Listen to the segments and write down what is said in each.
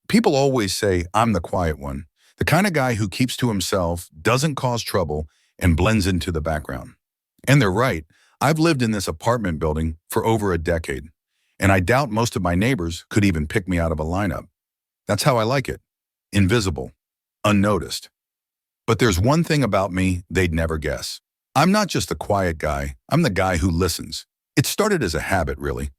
People always say I'm the quiet one, the kind of guy who keeps to himself, doesn't cause trouble, and blends into the background. And they're right. I've lived in this apartment building for over a decade, and I doubt most of my neighbors could even pick me out of a lineup. That's how I like it. Invisible, unnoticed. But there's one thing about me they'd never guess. I'm not just the quiet guy, I'm the guy who listens. It started as a habit, really.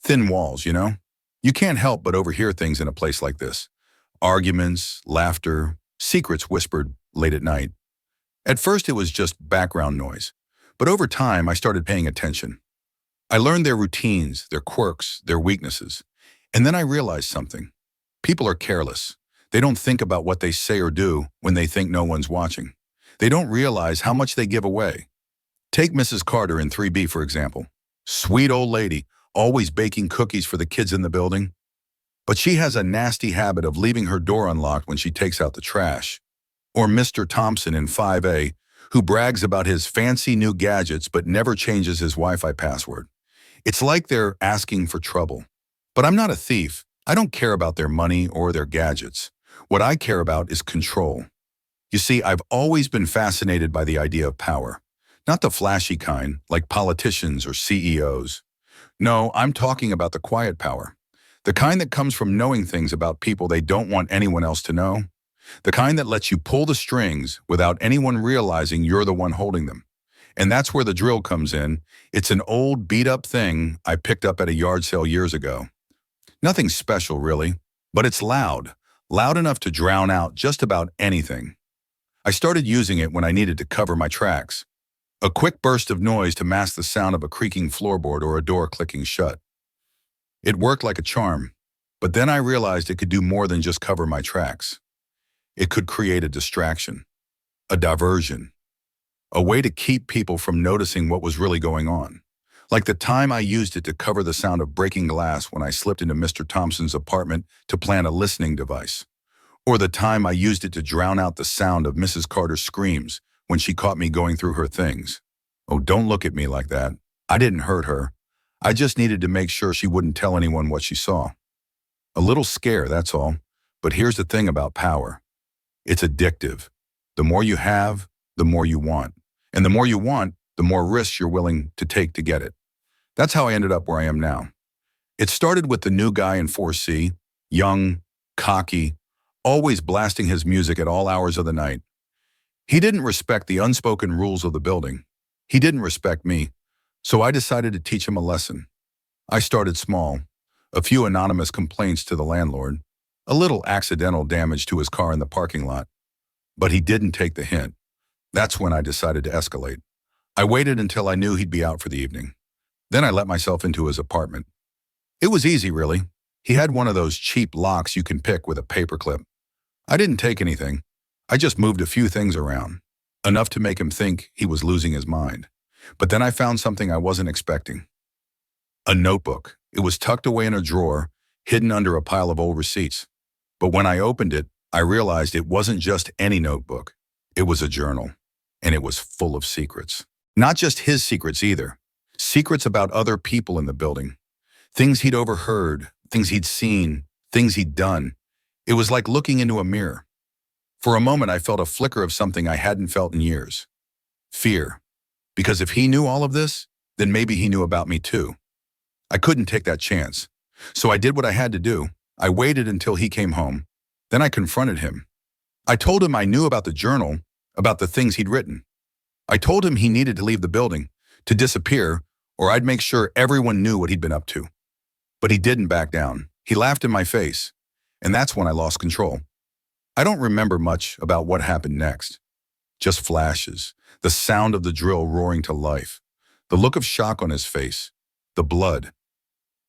Thin walls. You can't help but overhear things in a place like this. Arguments, laughter, secrets whispered late at night. At first it was just background noise, but over time I started paying attention. I learned their routines, their quirks, their weaknesses. And then I realized something. People are careless. They don't think about what they say or do when they think no one's watching. They don't realize how much they give away. Take Mrs. Carter in 3B, for example. Sweet old lady, always baking cookies for the kids in the building. But she has a nasty habit of leaving her door unlocked when she takes out the trash. Or Mr. Thompson in 5A, who brags about his fancy new gadgets but never changes his Wi-Fi password. It's like they're asking for trouble. But I'm not a thief. I don't care about their money or their gadgets. What I care about is control. You see, I've always been fascinated by the idea of power. Not the flashy kind, like politicians or CEOs. No, I'm talking about the quiet power. The kind that comes from knowing things about people they don't want anyone else to know. The kind that lets you pull the strings without anyone realizing you're the one holding them. And that's where the drill comes in. It's an old beat-up thing I picked up at a yard sale years ago. Nothing special, really, but it's loud. Loud enough to drown out just about anything. I started using it when I needed to cover my tracks. A quick burst of noise to mask the sound of a creaking floorboard or a door clicking shut. It worked like a charm, but then I realized it could do more than just cover my tracks. It could create a distraction, a diversion, a way to keep people from noticing what was really going on. Like the time I used it to cover the sound of breaking glass when I slipped into Mr. Thompson's apartment to plant a listening device. Or the time I used it to drown out the sound of Mrs. Carter's screams when she caught me going through her things. Oh, don't look at me like that. I didn't hurt her. I just needed to make sure she wouldn't tell anyone what she saw. A little scare, that's all. But here's the thing about power. It's addictive. The more you have, the more you want. And the more you want, the more risks you're willing to take to get it. That's how I ended up where I am now. It started with the new guy in 4C, young, cocky, always blasting his music at all hours of the night. He didn't respect the unspoken rules of the building. He didn't respect me, so I decided to teach him a lesson. I started small, a few anonymous complaints to the landlord, a little accidental damage to his car in the parking lot. But he didn't take the hint. That's when I decided to escalate. I waited until I knew he'd be out for the evening. Then I let myself into his apartment. It was easy, really. He had one of those cheap locks you can pick with a paperclip. I didn't take anything. I just moved a few things around, enough to make him think he was losing his mind. But then I found something I wasn't expecting. A notebook. It was tucked away in a drawer, hidden under a pile of old receipts. But when I opened it, I realized it wasn't just any notebook. It was a journal, and it was full of secrets. Not just his secrets either. Secrets about other people in the building. Things he'd overheard, things he'd seen, things he'd done. It was like looking into a mirror. For a moment, I felt a flicker of something I hadn't felt in years. Fear. Because if he knew all of this, then maybe he knew about me too. I couldn't take that chance. So I did what I had to do. I waited until he came home. Then I confronted him. I told him I knew about the journal, about the things he'd written. I told him he needed to leave the building, to disappear, or I'd make sure everyone knew what he'd been up to. But he didn't back down. He laughed in my face. And that's when I lost control. I don't remember much about what happened next. Just flashes, the sound of the drill roaring to life, the look of shock on his face, the blood.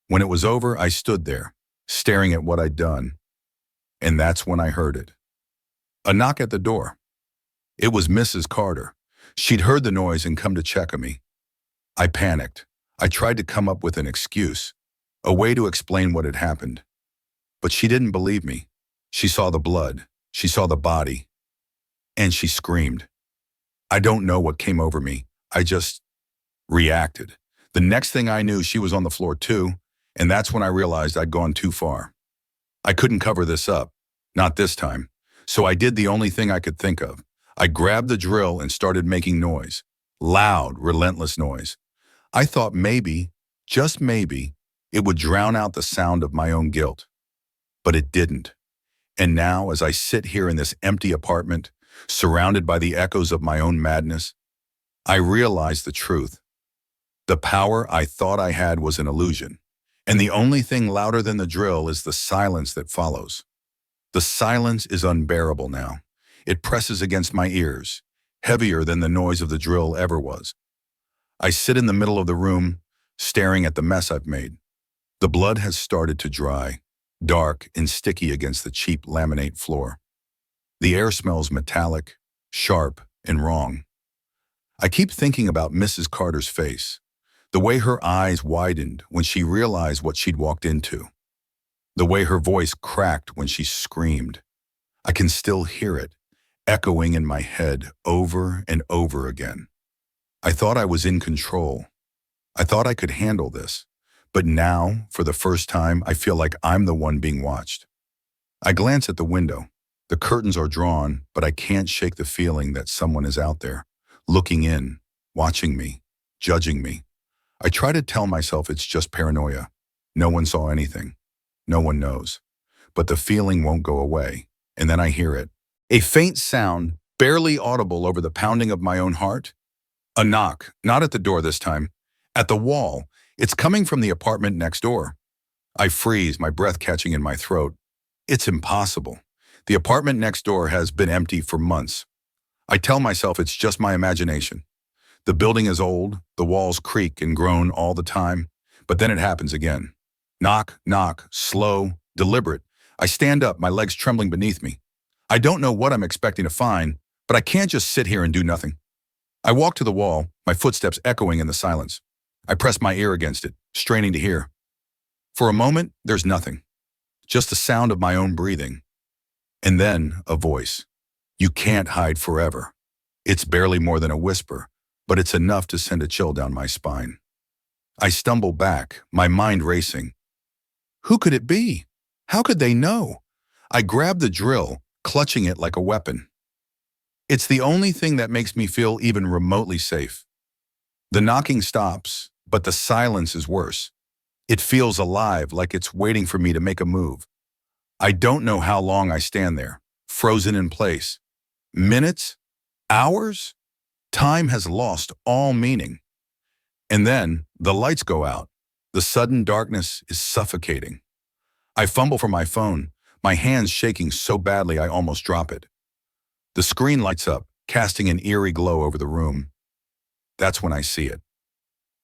When it was over, I stood there, staring at what I'd done. And that's when I heard it. A knock at the door. It was Mrs. Carter. She'd heard the noise and come to check on me. I panicked. I tried to come up with an excuse, a way to explain what had happened. But she didn't believe me. She saw the blood. She saw the body. And she screamed. I don't know what came over me. I just reacted. The next thing I knew, she was on the floor too, and that's when I realized I'd gone too far. I couldn't cover this up. Not this time. So I did the only thing I could think of. I grabbed the drill and started making noise. Loud, relentless noise. I thought maybe, just maybe, it would drown out the sound of my own guilt. But it didn't. And now, as I sit here in this empty apartment, surrounded by the echoes of my own madness, I realize the truth. The power I thought I had was an illusion. And the only thing louder than the drill is the silence that follows. The silence is unbearable now. It presses against my ears, heavier than the noise of the drill ever was. I sit in the middle of the room, staring at the mess I've made. The blood has started to dry, dark and sticky against the cheap laminate floor. The air smells metallic, sharp, and wrong. I keep thinking about Mrs. Carter's face, the way her eyes widened when she realized what she'd walked into, the way her voice cracked when she screamed. I can still hear it, echoing in my head over and over again. I thought I was in control. I thought I could handle this. But now, for the first time, I feel like I'm the one being watched. I glance at the window. The curtains are drawn, but I can't shake the feeling that someone is out there, looking in, watching me, judging me. I try to tell myself it's just paranoia. No one saw anything. No one knows. But the feeling won't go away, and then I hear it. A faint sound, barely audible over the pounding of my own heart. A knock, not at the door this time, at the wall. It's coming from the apartment next door. I freeze, my breath catching in my throat. It's impossible. The apartment next door has been empty for months. I tell myself it's just my imagination. The building is old, the walls creak and groan all the time, but then it happens again. Knock, knock, slow, deliberate. I stand up, my legs trembling beneath me. I don't know what I'm expecting to find, but I can't just sit here and do nothing. I walk to the wall, my footsteps echoing in the silence. I press my ear against it, straining to hear. For a moment, there's nothing. Just the sound of my own breathing. And then a voice. You can't hide forever. It's barely more than a whisper, but it's enough to send a chill down my spine. I stumble back, my mind racing. Who could it be? How could they know? I grab the drill, clutching it like a weapon. It's the only thing that makes me feel even remotely safe. The knocking stops, but the silence is worse. It feels alive, like it's waiting for me to make a move. I don't know how long I stand there, frozen in place. Minutes? Hours? Time has lost all meaning. And then the lights go out. The sudden darkness is suffocating. I fumble for my phone, my hands shaking so badly I almost drop it. The screen lights up, casting an eerie glow over the room. That's when I see it.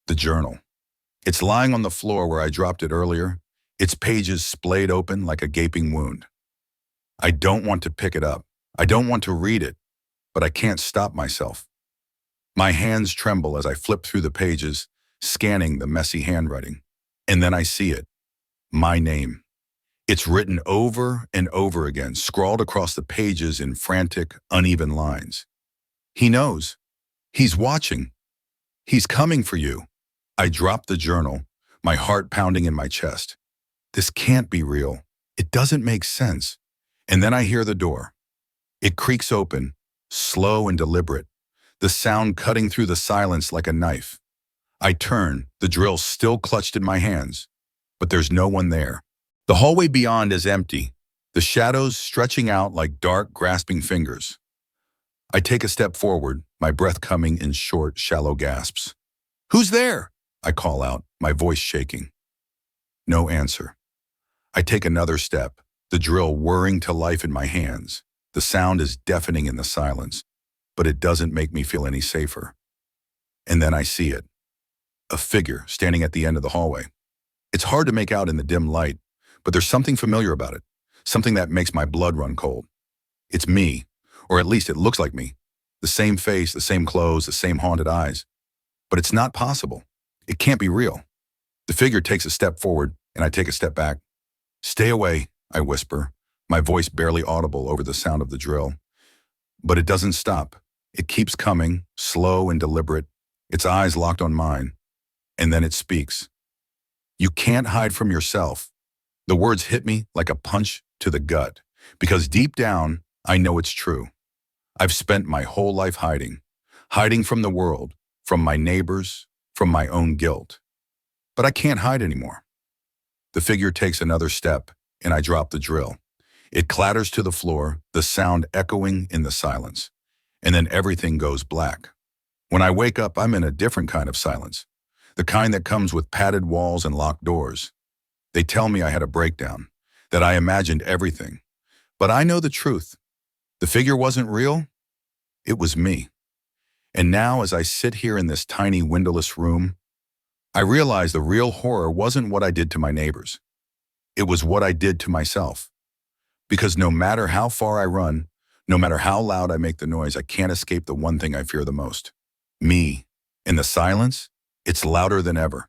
The journal. It's lying on the floor where I dropped it earlier, its pages splayed open like a gaping wound. I don't want to pick it up. I don't want to read it, but I can't stop myself. My hands tremble as I flip through the pages, scanning the messy handwriting. And then I see it. My name. It's written over and over again, scrawled across the pages in frantic, uneven lines. He knows. He's watching. He's coming for you. I drop the journal, my heart pounding in my chest. This can't be real. It doesn't make sense. And then I hear the door. It creaks open, slow and deliberate, the sound cutting through the silence like a knife. I turn, the drill still clutched in my hands, but there's no one there. The hallway beyond is empty, the shadows stretching out like dark, grasping fingers. I take a step forward, my breath coming in short, shallow gasps. Who's there? I call out, my voice shaking. No answer. I take another step, the drill whirring to life in my hands. The sound is deafening in the silence, but it doesn't make me feel any safer. And then I see it. A figure standing at the end of the hallway. It's hard to make out in the dim light, but there's something familiar about it, something that makes my blood run cold. It's me, or at least it looks like me. The same face, the same clothes, the same haunted eyes. But it's not possible. It can't be real. The figure takes a step forward, and I take a step back. Stay away, I whisper, my voice barely audible over the sound of the drill. But it doesn't stop. It keeps coming, slow and deliberate, its eyes locked on mine. And then it speaks. You can't hide from yourself. The words hit me like a punch to the gut, because deep down, I know it's true. I've spent my whole life hiding from the world, from my neighbors, from my own guilt. But I can't hide anymore. The figure takes another step, and I drop the drill. It clatters to the floor, the sound echoing in the silence. And then everything goes black. When I wake up, I'm in a different kind of silence, the kind that comes with padded walls and locked doors. They tell me I had a breakdown, that I imagined everything. But I know the truth. The figure wasn't real. It was me. And now, as I sit here in this tiny windowless room, I realize the real horror wasn't what I did to my neighbors. It was what I did to myself. Because no matter how far I run, no matter how loud I make the noise, I can't escape the one thing I fear the most. Me. In the silence, it's louder than ever.